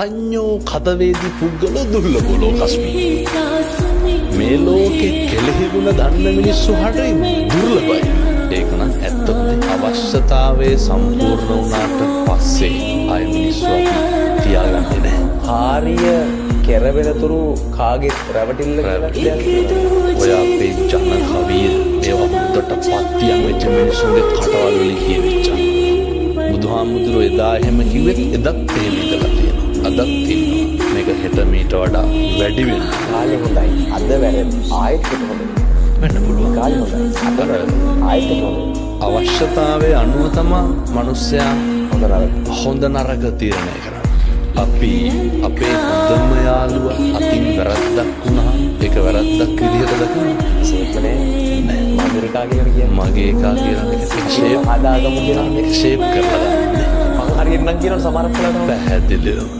අතඤ්ඤෝ කදවේදී පුද්ගලෝ දුර්ලභෝ ලෝකස්මි. මේ ලෝකේ කෙලෙහිගුණ දන්න මිනිස්සු හරිය දුර්ලභයි. ඒක නම් ඇත්තද? අවශ්‍යතාවයේ සම්පූර්ණ වුණාට පස්සේ ආය මිනිස්සු අපි තියාගන්නේ නැහැ. කාර්ය කෙරවෙනතුරු කාගේ රැවටිල්ල කියලා කියන්නේ. ඔය අපේ ජන කවිය මේවා හොඳට පත්තියන් වෙච්ච මිනිස්සුන්ගේ කටවල් වලින් කියවිච්චා. බුදුහාමුදුරුවෝ එදා එහෙම කිව්වෙත් එදත් එහෙම ඉඳලා තියෙනවා. අදත් තියෙනවා. මේක හෙට මීට වඩා වැඩි වෙනවා. කාලේ හොඳයි. අද වැරෙන්න ආයෙත් හොඳයි. වෙන්න පුළුවන්. කාලේ හොඳයි. අද ආයෙත් හොඳයි. අවශ්‍යතාවයේ අනුව තමයි මිනිස්සයා හොඳ නරක තීරණය කරන්නේ. අපි අපේ හොඳම යාළුවා අතින් වැරද්දක් වුණා ඒක වැරද්දක් විදිහට දකිනවා. සේපනේ මගේ එකා කියලා කියන්නේ. මගේ එකා කියලා එක ෂේප් හදාගමු කියලා එක ෂේප් කරලා ගන්න. මම හරියට නම් කියනවා සමහරක් වෙලාවට පැහැදිලිව